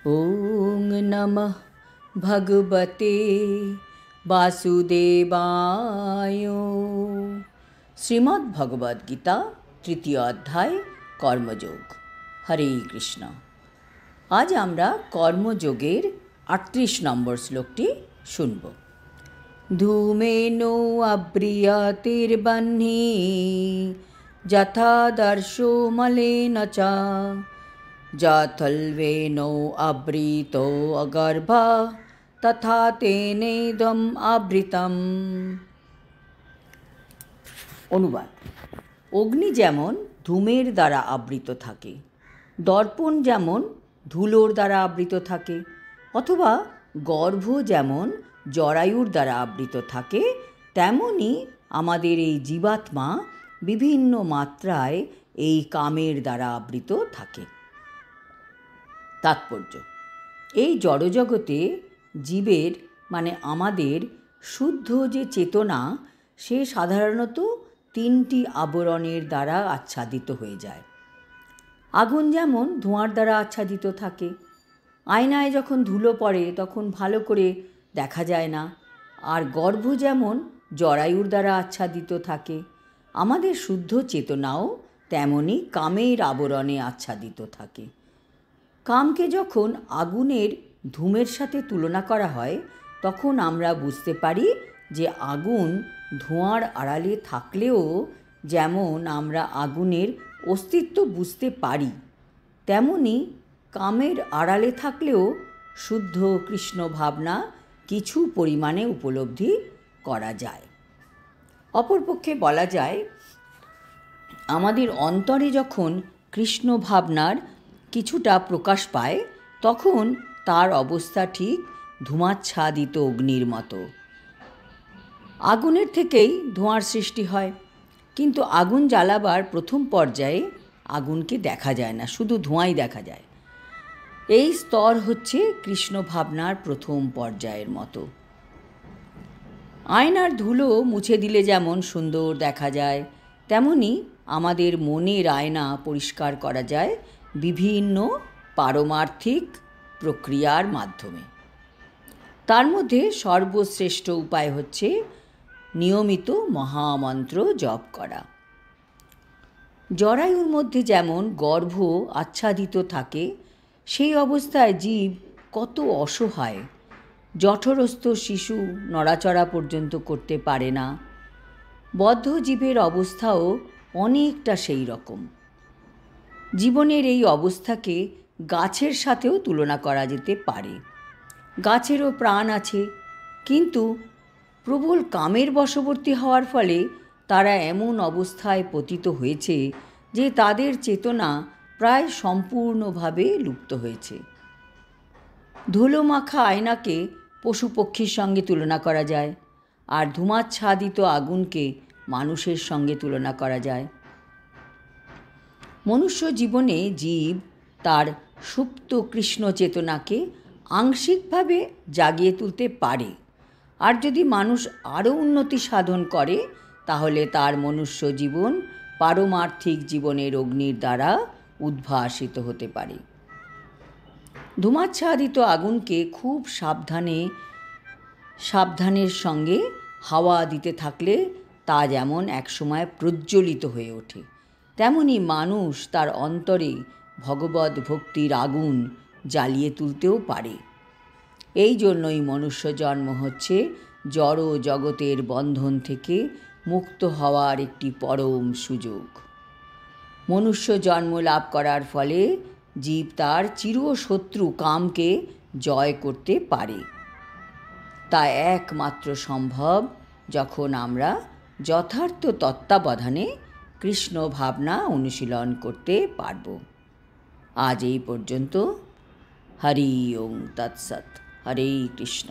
ওং নমঃ ভগবতে বাসুদেবায়। শ্রীমদ্ ভগবদ গীতা তৃতীয় অধ্যায় কর্মযোগ। হরে কৃষ্ণ। আজ আমরা কর্মযোগের 38 নম্বর শ্লোকটি শুনব। ধূমেনো আব্রিয়তির্বহ্নি যথাদর্শো মলেন চ যথল্বেনো আবৃতো অগর্ভা তথা তেনেদম আবৃতম। অনুবাদ: অগ্নি যেমন ধূমের দ্বারা আবৃত থাকে, দর্পণ যেমন ধুলোর দ্বারা আবৃত থাকে, অথবা গর্ভ যেমন জরায়ুর দ্বারা আবৃত থাকে, তেমনি আমাদের এই জীবাত্মা বিভিন্ন মাত্রায় এই কামের দ্বারা আবৃত থাকে। তাৎপর্য: এই জড়জগতে জীবের মানে আমাদের শুদ্ধ যে চেতনা, সে সাধারণত 3টি আবরণের দ্বারা আচ্ছাদিত হয়ে যায়। আগুন যেমন ধোঁয়ার দ্বারা আচ্ছাদিত থাকে, আয়নায় যখন ধুলো পড়ে তখন ভালো করে দেখা যায় না। আর গর্ভ যেমন জরায়ুর দ্বারা আচ্ছাদিত থাকে, আমাদের শুদ্ধ চেতনাও তেমনি কামের আবরণে আচ্ছাদিত থাকে। কামকে যখন আগুনের ধূমের সাথে তুলনা করা হয়, তখন আমরা বুঝতে পারি যে আগুন ধোঁয়ার আড়ালে থাকলেও যেমন আমরা আগুনের অস্তিত্ব বুঝতে পারি, তেমনি কামের আড়ালে থাকলেও শুদ্ধ কৃষ্ণ ভাবনা কিছু পরিমাণে উপলব্ধি করা যায়। অপরপক্ষে বলা যায়, আমাদের অন্তরে যখন কৃষ্ণ ভাবনার কিছুটা প্রকাশ পায়, তখন তার অবস্থা ঠিক ধূমাচ্ছাদিত অগ্নির মতো। আগুনের থেকেই ধোঁয়ার সৃষ্টি হয়, কিন্তু আগুন জ্বালাবার প্রথম পর্যায়ে আগুনকে দেখা যায় না, শুধু ধোঁয়াই দেখা যায়। এই স্তর হচ্ছে কৃষ্ণ ভাবনার প্রথম পর্যায়ের মতো। আয়নার ধুলো মুছে দিলে যেমন সুন্দর দেখা যায়, তেমনি আমাদের মনের আয়না পরিষ্কার করা যায় বিভিন্ন পারমার্থিক প্রক্রিয়ার মাধ্যমে। তার মধ্যে সর্বশ্রেষ্ঠ উপায় হচ্ছে নিয়মিত মহামন্ত্র জপ করা। জরায়ুর মধ্যে যেমন গর্ভ আচ্ছাদিত থাকে, সেই অবস্থায় জীব কত অসহায়। জঠরস্থ শিশু নড়াচড়া পর্যন্ত করতে পারে না। বদ্ধ জীবের অবস্থাও অনেকটা সেই রকম। জীবনের এই অবস্থাকে গাছের সাথেও তুলনা করা যেতে পারে। গাছেরও প্রাণ আছে, কিন্তু প্রবল কামের বশবর্তী হওয়ার ফলে তারা এমন অবস্থায় পতিত হয়েছে যে তাদের চেতনা প্রায় সম্পূর্ণভাবে লুপ্ত হয়েছে। ধুলো মাখা আয়নাকে পশু পক্ষীর সঙ্গে তুলনা করা যায়, আর ধূমাচ্ছাদিত আগুনকে মানুষের সঙ্গে তুলনা করা যায়। মনুষ্য জীবনে জীব তার সুপ্ত কৃষ্ণ চেতনাকে আংশিকভাবে জাগিয়ে তুলতে পারে, আর যদি মানুষ আরও উন্নতি সাধন করে, তাহলে তার মনুষ্য জীবন পারমার্থিক জীবনের অগ্নির দ্বারা উদ্ভাসিত হতে পারে। ধূমাচ্ছাদিত আগুনকে খুব সাবধানের সঙ্গে হাওয়া দিতে থাকলে তা যেমন একসময় প্রজ্বলিত হয়ে ওঠে, তেমনি মানুষ তার অন্তরে ভগবদ্ ভক্তির আগুন জ্বালিয়ে তুলতেও পারে। এই জন্যই মনুষ্য জন্ম হচ্ছে জড় জগতের বন্ধন থেকে মুক্ত হওয়ার একটি পরম সুযোগ। মনুষ্য জন্ম লাভ করার ফলে জীব তার চিরশত্রু কামকে জয় করতে পারে। তা একমাত্র সম্ভব যখন আমরা যথার্থ তত্ত্বাবধানে কৃষ্ণ ভাবনা অনুশীলন করতে পারব। আজ এই পর্যন্ত। হরি ওং তৎসৎ। হরে কৃষ্ণ।